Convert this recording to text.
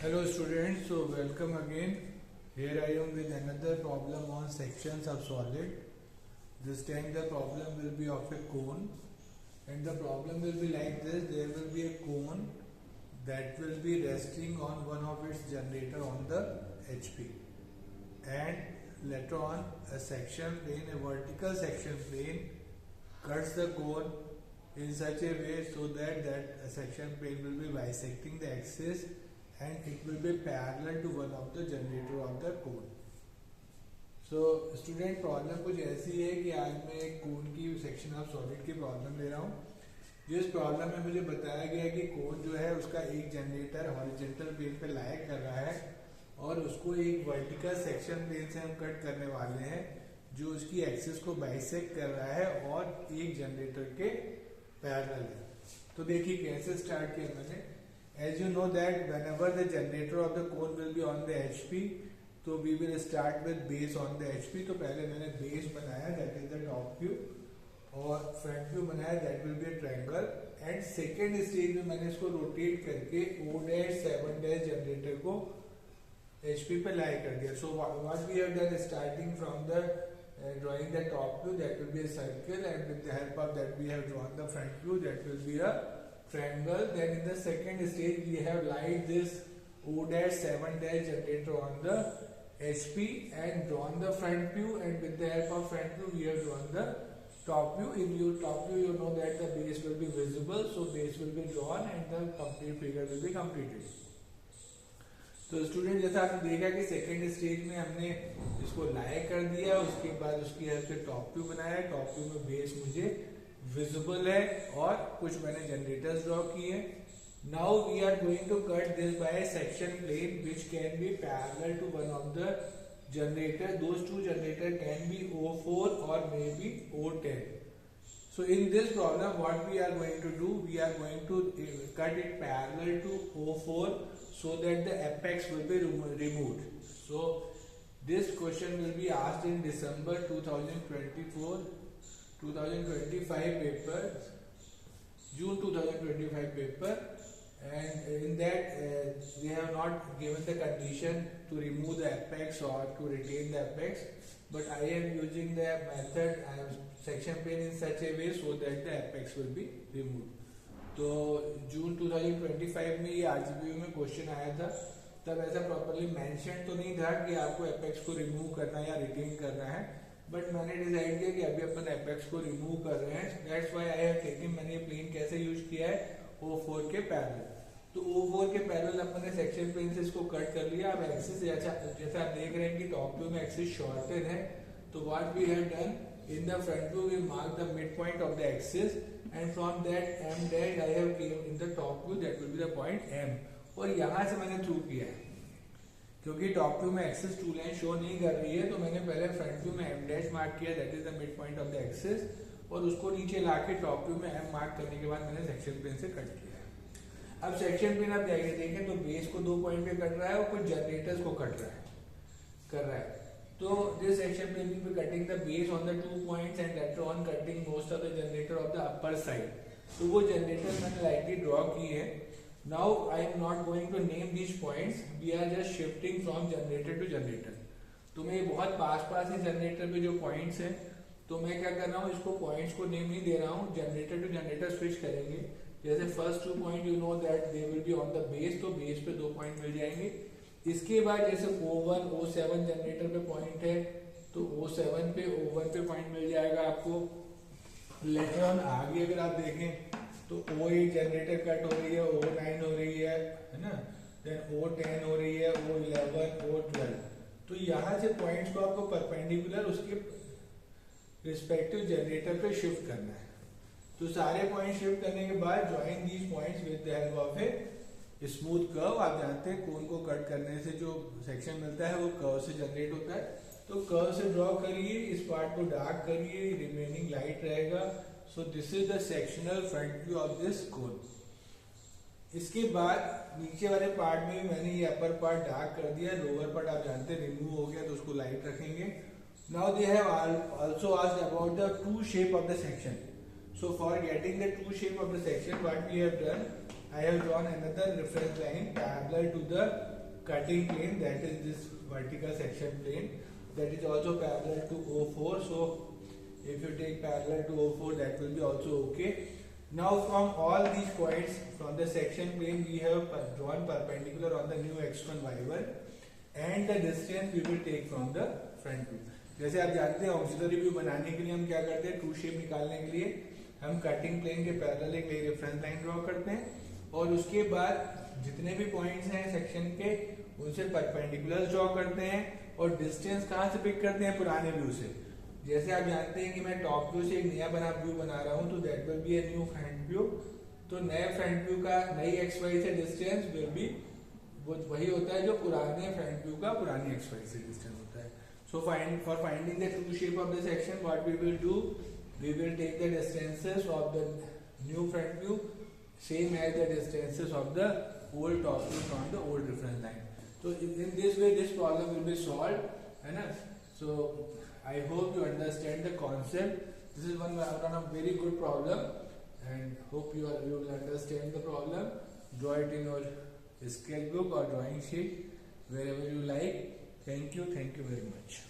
Hello students, so welcome again. Here I am with another problem on sections of solid. This time the problem will be of a cone, and the problem will be like this. There will be a cone that will be resting on one of its generator on the HP, and later on a section plane, a vertical section plane cuts the cone in such a way so that section plane will be bisecting the axis and it will be parallel to one of the generator of the cone. So student problem कुछ ऐसी है कि आज मैं एक कोन की section of solid की problem ले रहा हूँ. जिस प्रॉब्लम में मुझे बताया गया है कि कोन जो है उसका एक जनरेटर हॉरिजॉन्टल प्लेन पे लाया कर रहा है और उसको एक वर्टिकल सेक्शन प्लेन से हम कट करने वाले हैं जो उसकी एक्सिस को बाइसेक्ट कर रहा है और एक जनरेटर के पैरेलल है. तो देखिए कैसे स्टार्ट किया मैंने. As you know that whenever the generator of the cone will be on the HP, तो we will start with base on the HP. तो पहले मैंने base बनाया, that is the top view, और front view बनाया, that will be a triangle. And second stage में मैंने इसको rotate करके O'7' generator को HP पे lie कर दिया. So what we have done starting from the drawing the top view, that will be a circle, and with the help of that we have drawn the front view, that will be a triangle. Then in the second stage we have light this O'7' generator on the HP and drawn the front view, and with the help of front view we have drawn the top view. In your top view you know that the base will be visible, so base will be drawn and the complete figure will be completed. तो student जैसा आपने देखा कि second stage में हमने इसको लाया कर दिया, उसके बाद उसकी हेल्प से टॉप व्यू बनाया. टॉप व्यू में बेस मुझे विजिबल है और कुछ मैंने जनरेटर्स ड्रॉ किए. Now we are going to cut this by section plane which can be parallel to one of the generator. Those two generator can be O4 और may be O10. So in this problem what we are going to do, we are going to cut it parallel to O4 so that the apex will be removed. So this question will be asked in December 2025 paper, June 2025 paper, and in that they have not given the condition to remove the apex or to retain the apex, but I am using the method, I am section plane in such a way so that the apex will be removed. तो जून 2025 में ये RGPU में question आया था. तब ऐसा properly mention तो नहीं था कि आपको एपेक्स को रिमूव करना या रिटेन करना है, बट मैंने डिसाइड किया कि अभी अपन एपेक्स को रिमूव कर रहे हैं. That's why I have taken, मैंने ये प्लेन कैसे यूज किया है O4 के पैरेलल. तो O4 के पैरेलल अपन ने सेक्शन प्लेन से इसको कट कर लिया. अब एक्सिस जैसा आप देख रहे हैं कि टॉप व्यू में एक्सिस शॉर्टेड है, तो what we have done in the front view we mark the midpoint of the axis, and from that M dash I have came in the top view, that will be the point M, और यहाँ से मैंने through किया है क्योंकि top view में axis to line show नहीं कर रही है. तो मैंने पहले फ्रंट व्यू में M डैश मार्क किया, that is the mid point of the axis, और उसको नीचे लाके टॉप व्यू में M मार्क करने के बाद मैंने सेक्शन प्लेन से कट किया है. अब सेक्शन प्लेन आप जाके देखें तो बेस को 2 पॉइंट पे कट रहा है और कुछ जनरेटर्स को कर रहा है. तो this section will be cutting the base on the 2 points and later on cutting most of the generator of the upper side. तो वो जनरेटर मैंने lightly draw की है. Now I am not going to name these points. We are just shifting from generator to generator. तो मैं बहुत पास ही generator पे जो points हैं, तो मैं क्या कर रहा हूँ, इसको points को name नहीं दे रहा हूँ, जनरेटर टू जनरेटर switch करेंगे. जैसे first 2 point you know that they will be on the base, तो base पे 2 point मिल जाएंगे. इसके बाद जैसे O1 O7 जनरेटर पे पॉइंट है, तो O7 पे O1 पे पॉइंट मिल जाएगा आपको. लेटर ऑन आगे अगर आप देखें तो O8 जनरेटर कट हो रही है, O9 हो रही है ना, देन O10 हो रही है, O11 O12. तो यहाँ से पॉइंट्स को आपको परपेंडिकुलर उसके रिस्पेक्टिव जनरेटर पे शिफ्ट करना है. तो सारे पॉइंट शिफ्ट करने के बाद join these points with the help of a smooth curve. आप जानते हैं कोन को कट करने से जो सेक्शन मिलता है वो कर्व से जनरेट होता है. तो कर्व से ड्रॉ करिए, इस पार्ट को डार्क करिए, रिमेनिंग लाइट रहेगा. So this is the sectional front view of this cone. इसके बाद नीचे वाले पार्ट में मैंने ये अपर पार्ट डार्क कर दिया, लोअर पार्ट आप जानते हैं रिमूव हो गया तो उसको लाइट रखेंगे. Now they have also asked about the true shape of the section. So for getting the true shape of the section what we have done, I have drawn another reference line parallel to the cutting plane, that is this vertical section plane, that is also parallel to O4. So if you take parallel to O4, that will be also okay. Now from all these points from the section plane we have drawn perpendicular on the new x1 y1 and the distance we will take from the front view. जैसे आप जानते हैं auxiliary view बनाने के लिए हम क्या करते हैं, ट्रू शेप निकालने के लिए हम कटिंग प्लेन के पैरेलल एक रेफरेंस लाइन ड्रॉ करते हैं और उसके बाद जितने भी पॉइंट्स हैं सेक्शन के उनसे परपेंडिकुलर ड्रॉ करते हैं और डिस्टेंस कहाँ से पिक करते हैं, पुराने व्यू से। जैसे आप जानते हैं कि मैं टॉप व्यू से एक नया व्यू बना रहा हूँ, तो that will be a new front view. तो नए फ्रंट व्यू का नई एक्स वाई से डिस्टेंस विल बी वही होता है जो पुराने फ्रंट व्यू का पुरानी एक्स वाई से डिस्टेंस होता है। So for finding the true shape of the section what we will do, we will take the distances of the new front view same as the distances of the old top view from the old reference line. So in this way this problem will be solved, है ना? So I hope you understand the concept. This is one a very good problem and hope you will understand the problem. Draw it in your sketchbook or drawing sheet wherever you like. Thank you very much.